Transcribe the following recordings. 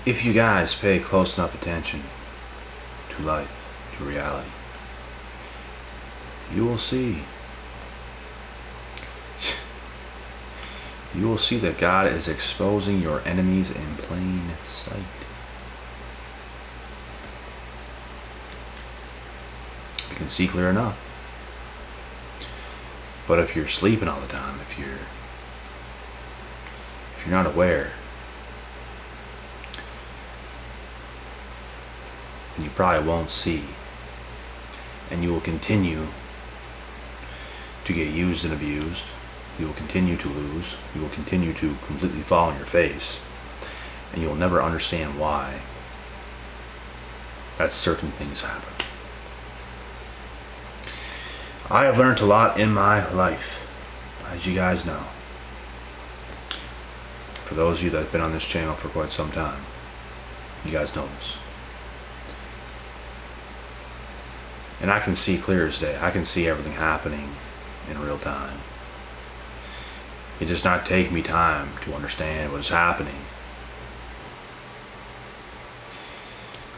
if you guys pay close enough attention to life, to reality, you will see that God is exposing your enemies in plain sight. If you can see clear enough. But if you're sleeping all the time, if you're not aware, then you probably won't see, and you will continue to get used and abused. You will continue to lose. You will continue to completely fall on your face, and you will never understand why that certain things happen. I have learned a lot in my life, as you guys know. For those of you that have been on this channel for quite some time, you guys know this. And I can see clear as day. I can see everything happening in real time. It does not take me time to understand what is happening.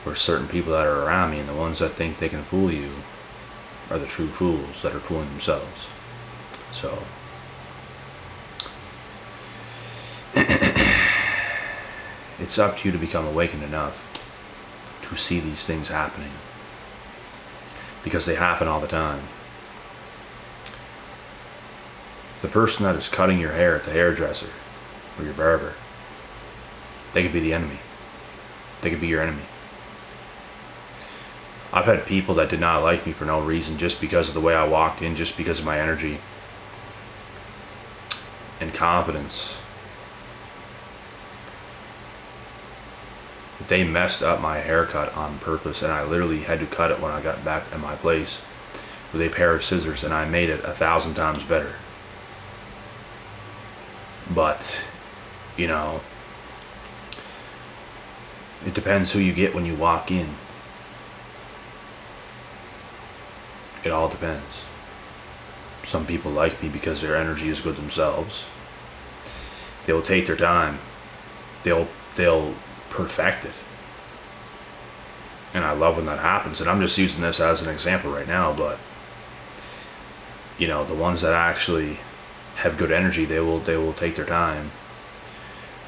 Or certain people that are around me, and the ones that think they can fool you are the true fools that are fooling themselves. So it's up to you to become awakened enough to see these things happening, because they happen all the time. The person that is cutting your hair at the hairdresser or your barber, they could be the enemy. They could be your enemy. I've had people that did not like me for no reason, just because of the way I walked in, just because of my energy and confidence. They messed up my haircut on purpose, and I literally had to cut it when I got back at my place with a pair of scissors, and I made it 1,000 times better. But, you know, it depends who you get when you walk in. It all depends. Some people like me because their energy is good themselves. They'll take their time. They'll perfect it. And I love when that happens. And I'm just using this as an example right now, but you know, the ones that actually have good energy, they will take their time.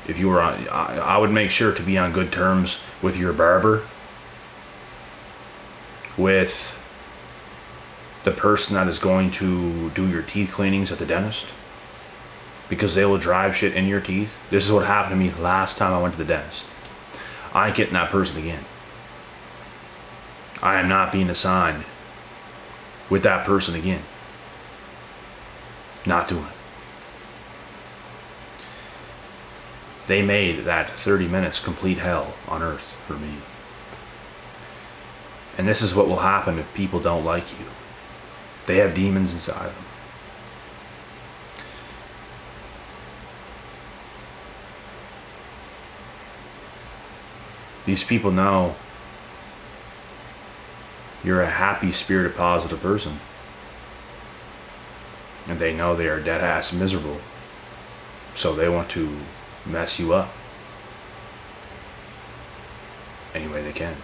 If you were on, I would make sure to be on good terms with your barber, with the person that is going to do your teeth cleanings at the dentist, because they will drive shit in your teeth. This is what happened to me last time I went to the dentist. I ain't getting that person again. I am not being assigned with that person again. Not doing it. They made that 30 minutes complete hell on earth for me. And this is what will happen if people don't like you. They have demons inside of them. These people know you're a happy, spirited, positive person. And they know they are dead ass miserable. So they want to mess you up any way they can.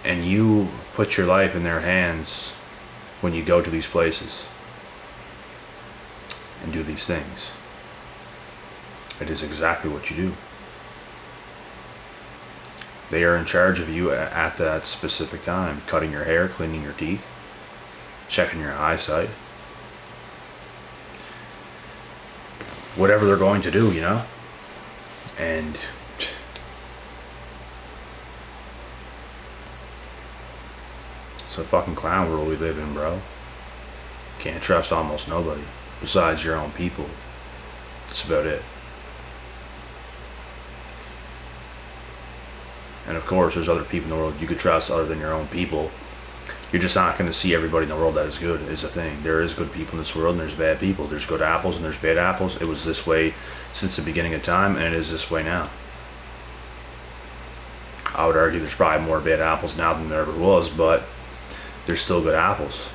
And you put your life in their hands when you go to these places and do these things. It is exactly what you do. They are in charge of you at that specific time, cutting your hair, cleaning your teeth, checking your eyesight. Whatever they're going to do, you know? And it's a fucking clown world we live in, bro. Can't trust almost nobody besides your own people. That's about it. And of course, there's other people in the world you could trust other than your own people. You're just not going to see everybody in the world that is good, is the thing. There is good people in this world, and there's bad people. There's good apples and there's bad apples. It was this way since the beginning of time, and it is this way now. I would argue there's probably more bad apples now than there ever was, but there's still good apples.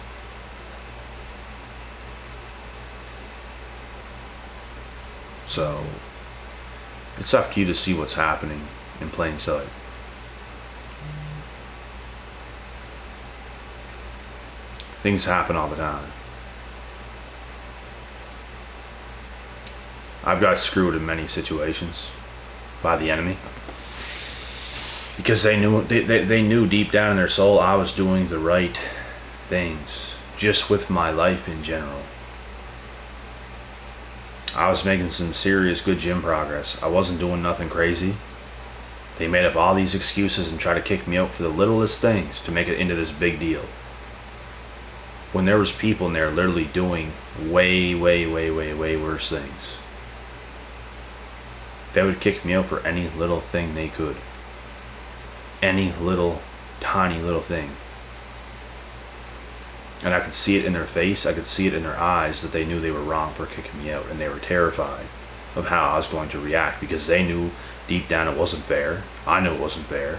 So It's up to you to see what's happening in plain sight. Things happen all the time. I've got screwed in many situations by the enemy because they knew deep down in their soul I was doing the right things, just with my life in general. I was making some serious good gym progress. I wasn't doing nothing crazy. They made up all these excuses and tried to kick me out for the littlest things to make it into this big deal, when there was people in there literally doing way worse things. They would kick me out for any little thing they could. Any little, tiny little thing. And I could see it in their face, I could see it in their eyes that they knew they were wrong for kicking me out, and they were terrified of how I was going to react, because they knew deep down it wasn't fair. I knew it wasn't fair.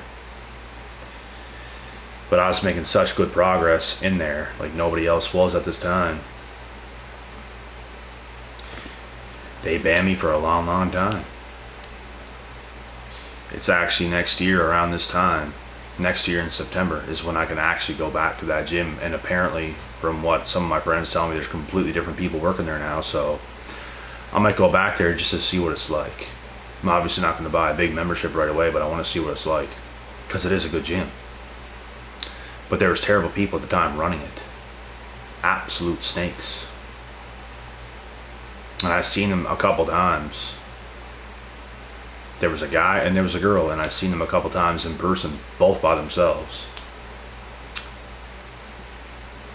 But I was making such good progress in there, like nobody else was at this time. They banned me for a long time. It's actually next year around this time, next year in September, is when I can actually go back to that gym. And apparently, from what some of my friends tell me, there's completely different people working there now. So I might go back there just to see what it's like. I'm obviously not going to buy a big membership right away, but I want to see what it's like, because it is a good gym. But there was terrible people at the time running it. Absolute snakes. And I've seen them a couple times. There was a guy and there was a girl, and I've seen them a couple times in person, both by themselves.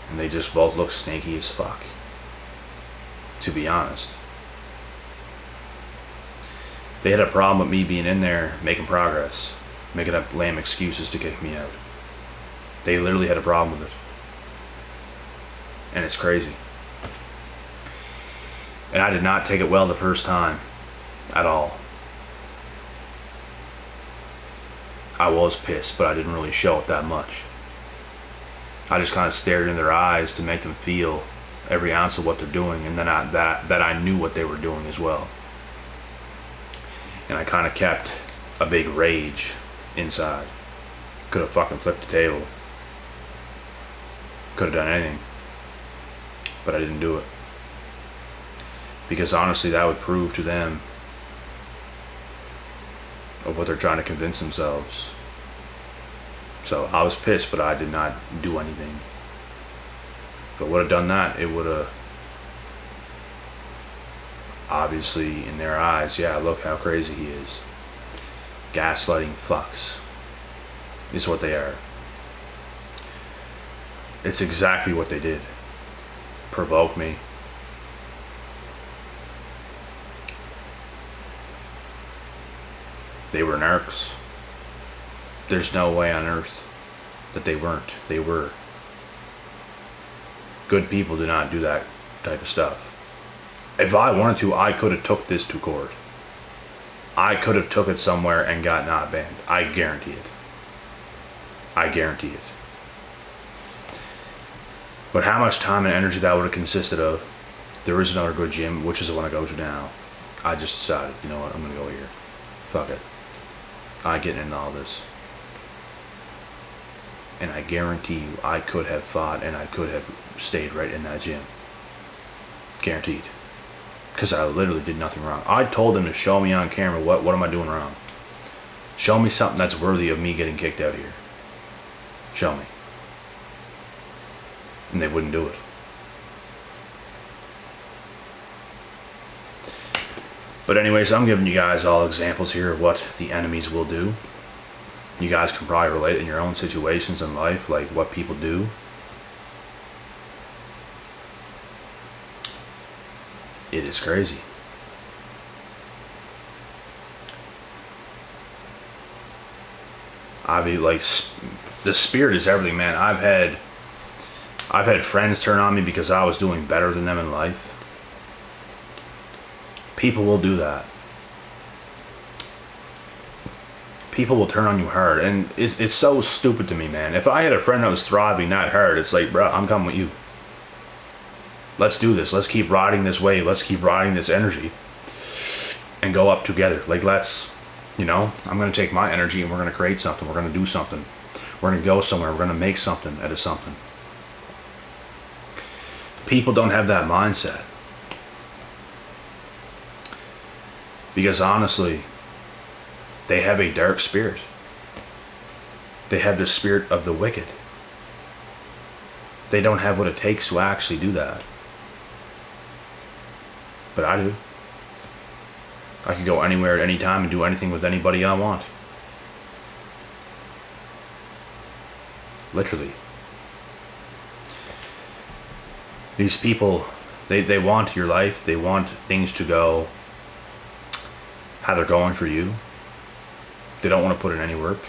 And they just both look snaky as fuck, to be honest. They had a problem with me being in there, making progress, making up lame excuses to kick me out. They literally had a problem with it. And it's crazy. And I did not take it well the first time, at all. I was pissed, but I didn't really show it that much. I just kind of stared in their eyes to make them feel every ounce of what they're doing, and then that I knew what they were doing as well. And I kind of kept a big rage inside. Could have fucking flipped the table. Could have done anything. But I didn't do it. Because honestly, that would prove to them of what they're trying to convince themselves. So I was pissed, but I did not do anything. If I would have done that, it would have, obviously in their eyes, yeah, look how crazy he is. Gaslighting fucks is what they are. It's exactly what they did. Provoke me. They were narcs. There's no way on earth that they weren't. They were. Good people do not do that type of stuff. If I wanted to, I could have took this to court. I could have took it somewhere and got not banned. I guarantee it. I guarantee it. But how much time and energy that would have consisted of? There is another good gym, which is the one I go to now. I just decided, you know what, I'm going to go here. Fuck it. I get into all this. And I guarantee you, I could have fought and I could have stayed right in that gym. Guaranteed. Because I literally did nothing wrong. I told them to show me on camera what am I doing wrong. Show me something that's worthy of me getting kicked out of here. Show me. And they wouldn't do it. But anyways, I'm giving you guys all examples here of what the enemies will do. You guys can probably relate in your own situations in life, like what people do. It is crazy. I mean, like, the spirit is everything, man. I've had friends turn on me because I was doing better than them in life. People will do that. People will turn on you hard, and it's so stupid to me, man. If I had a friend that was thriving that hard, it's like, bro, I'm coming with you. Let's do this. Let's keep riding this wave. Let's keep riding this energy. and go up together. Like, let's, I'm going to take my energy and we're going to create something. We're going to do something. We're going to go somewhere. We're going to make something out of something. People don't have that mindset. Because honestly, they have a dark spirit. They have the spirit of the wicked. They don't have what it takes to actually do that. But I do. I can go anywhere at any time and do anything with anybody I want. Literally. These people, they want your life. They want things to go how they're going for you. They don't want to put in any work.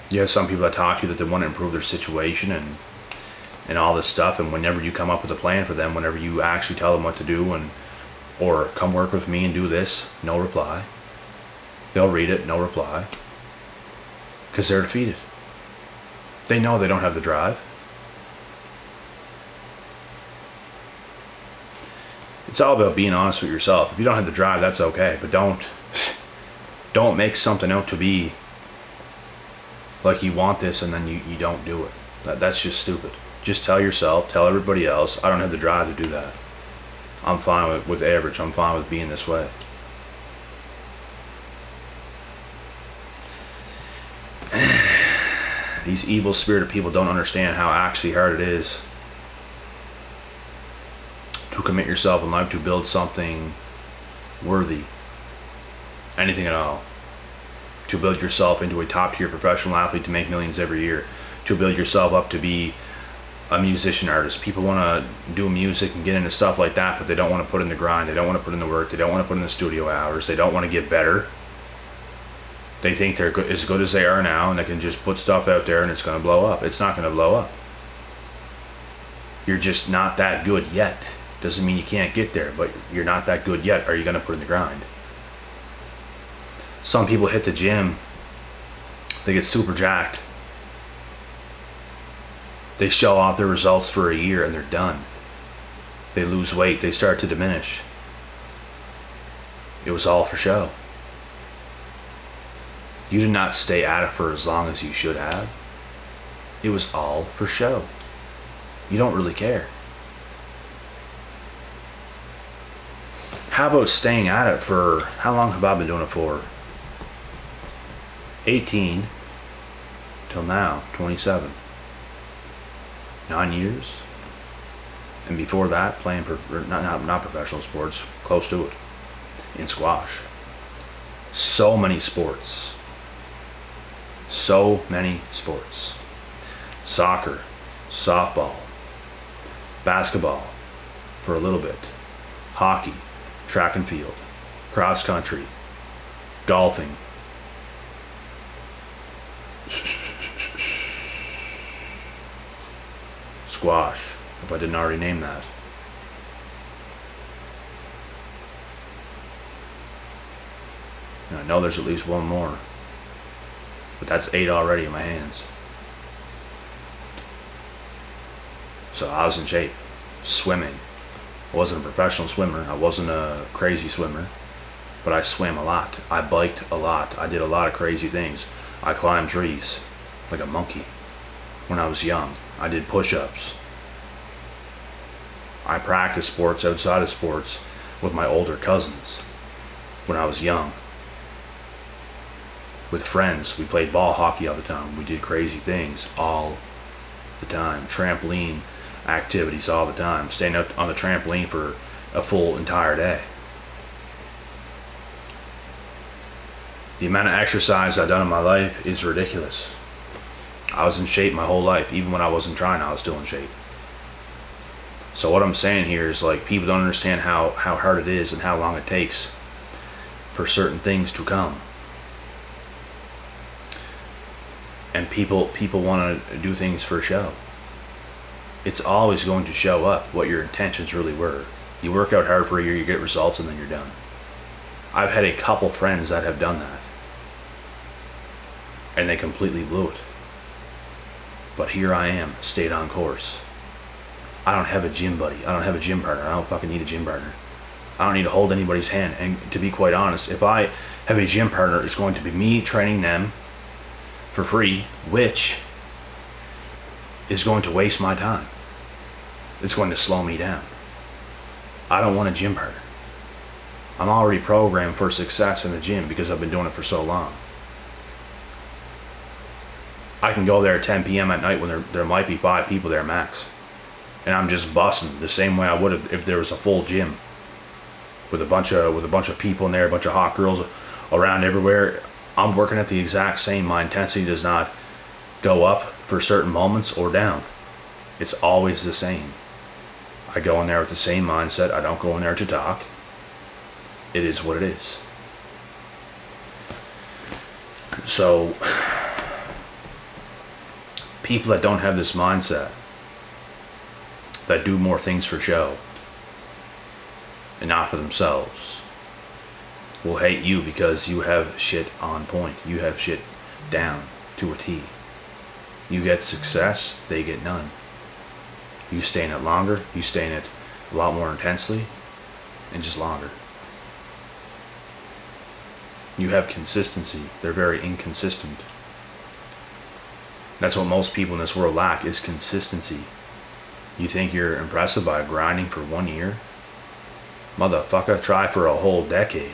You have some people that talk to you that they want to improve their situation and all this stuff, and whenever you come up with a plan for them, whenever you actually tell them what to do or come work with me and do this, no reply. They'll read it, no reply. Because they're defeated. They know they don't have the drive. It's all about being honest with yourself. If you don't have the drive, that's okay, but don't make something out to be like you want this and then you don't do it. That's just stupid. Just tell yourself, tell everybody else, I don't have the drive to do that. I'm fine with average. I'm fine with being this way. These evil spirited people don't understand how actually hard it is to commit yourself in life to build something worthy. Anything at all. To build yourself into a top tier professional athlete to make millions every year. To build yourself up to be a musician artist. People want to do music and get into stuff like that, but they don't want to put in the grind. They don't want to put in the work. They don't want to put in the studio hours. They don't want to get better. They think they're as good as they are now, and they can just put stuff out there and it's going to blow up. It's not going to blow up. You're just not that good yet. Doesn't mean you can't get there, but you're not that good yet. Are you going to put in the grind? Some people hit the gym, they get super jacked. They show off their results for a year and they're done. They lose weight, they start to diminish. It was all for show. You did not stay at it for as long as you should have. It was all for show. You don't really care. How about staying at it for, how long have I been doing it for? 18 till now, 27. 9 years. And before that, playing not professional sports, close to it, in squash. So many sports. So many sports. Soccer, softball, basketball for a little bit, hockey, track and field, cross country, golfing, squash, if I didn't already name that. And I know there's at least one more, but that's 8 already in my hands. So I was in shape. Swimming. I wasn't a professional swimmer. I wasn't a crazy swimmer, but I swam a lot. I biked a lot. I did a lot of crazy things. I climbed trees like a monkey when I was young. I did push-ups. I practiced sports outside of sports with my older cousins when I was young. With friends, we played ball hockey all the time. We did crazy things all the time. Trampoline activities all the time. Staying out on the trampoline for a full entire day. The amount of exercise I've done in my life is ridiculous. I was in shape my whole life. Even when I wasn't trying, I was still in shape. So what I'm saying here is, like, people don't understand how hard it is and how long it takes for certain things to come. And people want to do things for show. It's always going to show up what your intentions really were. You work out hard for a year, you get results, and then you're done. I've had a couple friends that have done that, and they completely blew it. But here I am, stayed on course. I don't have a gym buddy. I don't have a gym partner. I don't fucking need a gym partner. I don't need to hold anybody's hand. And to be quite honest, if I have a gym partner, it's going to be me training them for free, which is going to waste my time. It's going to slow me down. I don't want a gym partner. I'm already programmed for success in the gym because I've been doing it for so long. I can go there at 10 p.m. at night when there might be 5 people there max. And I'm just busting the same way I would have if there was a full gym. With a bunch of people in there, a bunch of hot girls around everywhere. I'm working at the exact same. My intensity does not go up for certain moments or down. It's always the same. I go in there with the same mindset. I don't go in there to talk. It is what it is. So, people that don't have this mindset, that do more things for show and not for themselves, will hate you because you have shit on point. You have shit down to a T. You get success, they get none. You stay in it longer, you stay in it a lot more intensely, and just longer. You have consistency. They're very inconsistent. That's what most people in this world lack, is consistency. You think you're impressive by grinding for 1 year? Motherfucker, try for a whole decade.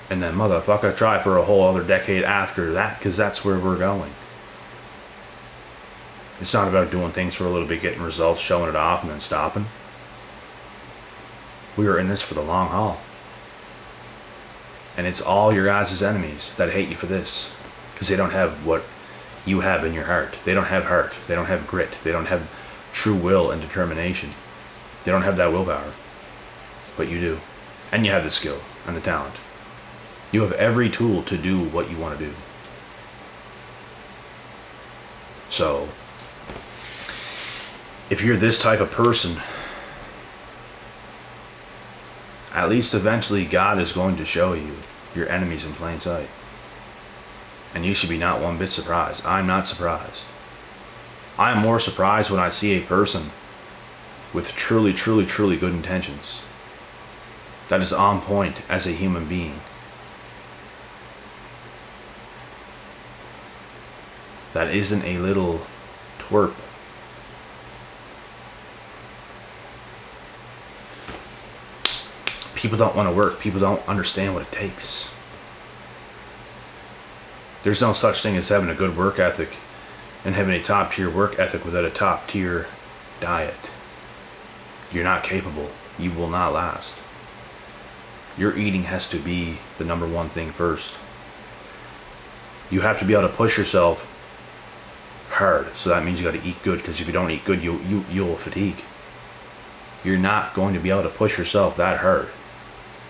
And then motherfucker, try for a whole other decade after that, because that's where we're going. It's not about doing things for a little bit, getting results, showing it off, and then stopping. We are in this for the long haul. And it's all your guys' enemies that hate you for this. Because they don't have what you have in your heart. They don't have heart. They don't have grit. They don't have true will and determination. They don't have that willpower. But you do. And you have the skill and the talent. You have every tool to do what you want to do. So, if you're this type of person, at least eventually God is going to show you your enemies in plain sight. And you should be not one bit surprised. I'm not surprised. I am more surprised when I see a person with truly, truly, truly good intentions, that is on point as a human being, that isn't a little twerp. People don't want to work. People don't understand what it takes. There's no such thing as having a good work ethic and having a top tier work ethic without a top tier diet. You're not capable. You will not last. Your eating has to be the number one thing first. You have to be able to push yourself hard. So that means you got to eat good, because if you don't eat good, you'll fatigue. You're not going to be able to push yourself that hard.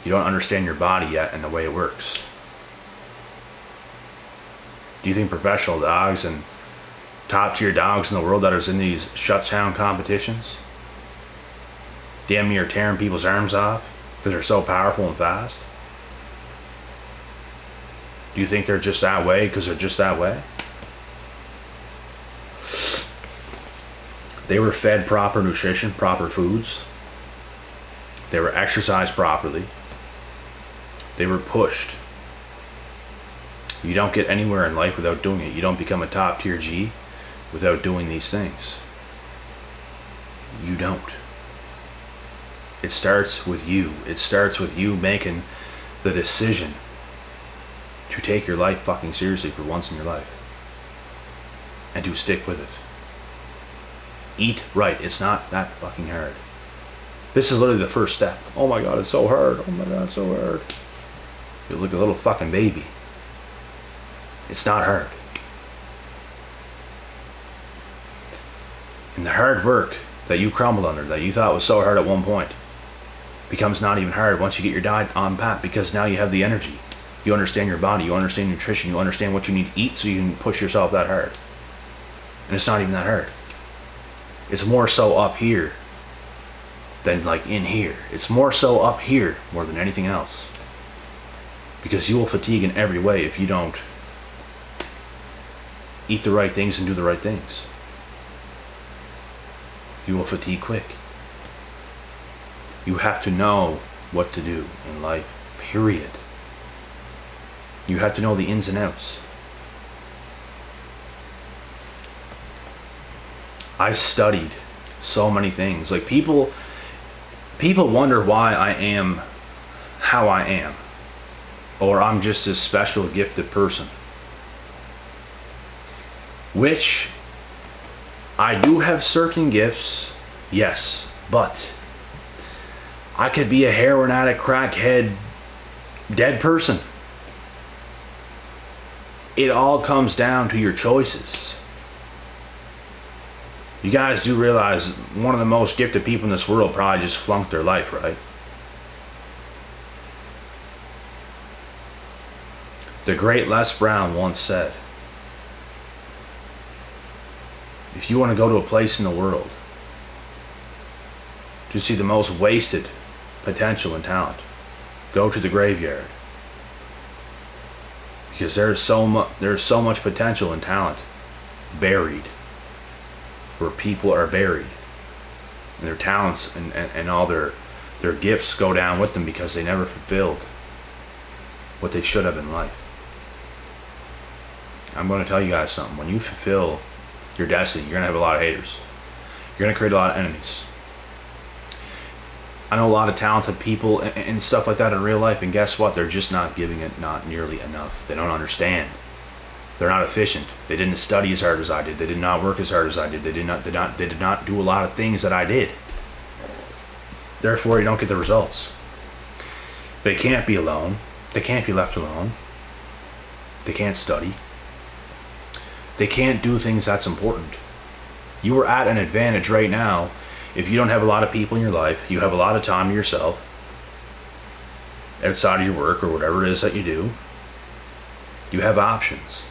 You don't understand your body yet and the way it works. Do you think professional dogs and top tier dogs in the world that are in these shutdown competitions damn near tearing people's arms off because they're so powerful and fast? Do you think they're just that way because they're just that way? They were fed proper nutrition, proper foods. They were exercised properly. They were pushed. You don't get anywhere in life without doing it. You don't become a top tier G without doing these things. You don't. It starts with you. It starts with you making the decision to take your life fucking seriously for once in your life. And to stick with it. Eat right. It's not that fucking hard. This is literally the first step. Oh my god, it's so hard. Oh my god, it's so hard. You look like a little fucking baby. It's not hard. And the hard work that you crumbled under, that you thought was so hard at one point, becomes not even hard once you get your diet on pat, because now you have the energy. You understand your body, you understand nutrition, you understand what you need to eat so you can push yourself that hard. And it's not even that hard. It's more so up here than like in here. It's more so up here more than anything else. Because you will fatigue in every way if you don't eat the right things and do the right things. You will fatigue quick. You have to know what to do in life, period. You have to know the ins and outs. I studied so many things. Like people wonder why I am how I am, or I'm just this special gifted person, which I do have certain gifts, yes, but I could be a heroin addict, crackhead, dead person. It all comes down to your choices. You guys do realize one of the most gifted people in this world probably just flunked their life, right? The great Les Brown once said, if you want to go to a place in the world to see the most wasted potential and talent, go to the graveyard. Because there's so much potential and talent buried where people are buried, and their talents and all their gifts go down with them because they never fulfilled what they should have in life. I'm going to tell you guys something. When you fulfill your destiny, you're going to have a lot of haters. You're going to create a lot of enemies. I know a lot of talented people and stuff like that in real life, and guess what? They're just not giving it not nearly enough. They don't understand. They're not efficient. They didn't study as hard as I did. They did not work as hard as I did. They did not do a lot of things that I did. Therefore, you don't get the results. They can't be alone. They can't be left alone. They can't study. They can't do things that's important. You are at an advantage right now. If you don't have a lot of people in your life, you have a lot of time to yourself, outside of your work or whatever it is that you do, you have options.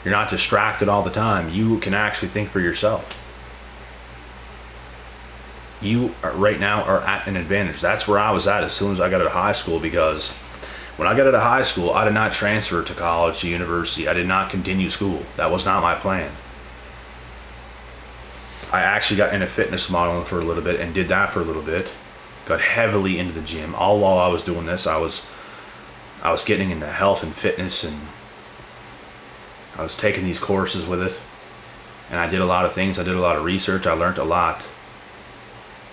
You're not distracted all the time. You can actually think for yourself. You are, right now are at an advantage. That's where I was at as soon as I got out of high school, because when I got out of high school, I did not transfer to college, to university. I did not continue school. That was not my plan. I actually got into fitness modeling for a little bit and did that for a little bit. Got heavily into the gym. All while I was doing this, I was getting into health and fitness, and I was taking these courses with it. And I did a lot of things. I did a lot of research. I learned a lot.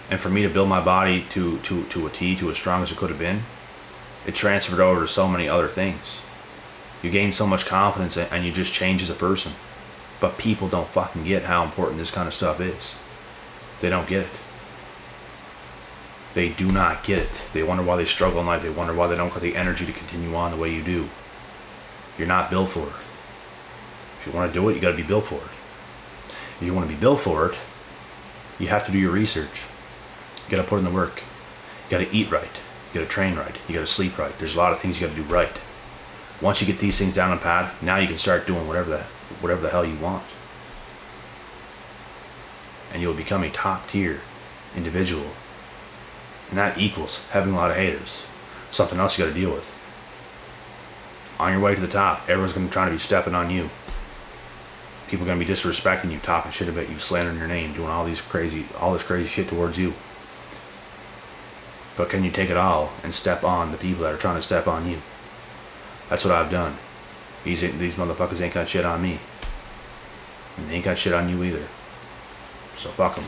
And for me to build my body to a T, to as strong as it could have been, it transferred over to so many other things. You gain so much confidence and you just change as a person. But people don't fucking get how important this kind of stuff is. They don't get it. They do not get it. They wonder why they struggle in life. They wonder why they don't get the energy to continue on the way you do. You're not built for it. If you want to do it, you got to be built for it. If you want to be built for it, you have to do your research. You got to put in the work. You got to eat right. You got to train right. You got to sleep right. There's a lot of things you got to do right. Once you get these things down on pat, now you can start doing whatever the hell you want. And you'll become a top tier individual. And that equals having a lot of haters. Something else you got to deal with. On your way to the top, everyone's going to try to be stepping on you. People are going to be disrespecting you, talking shit about you, slandering your name, doing all this crazy shit towards you. But can you take it all and step on the people that are trying to step on you? That's what I've done. These motherfuckers ain't got shit on me. And they ain't got shit on you either. So fuck them.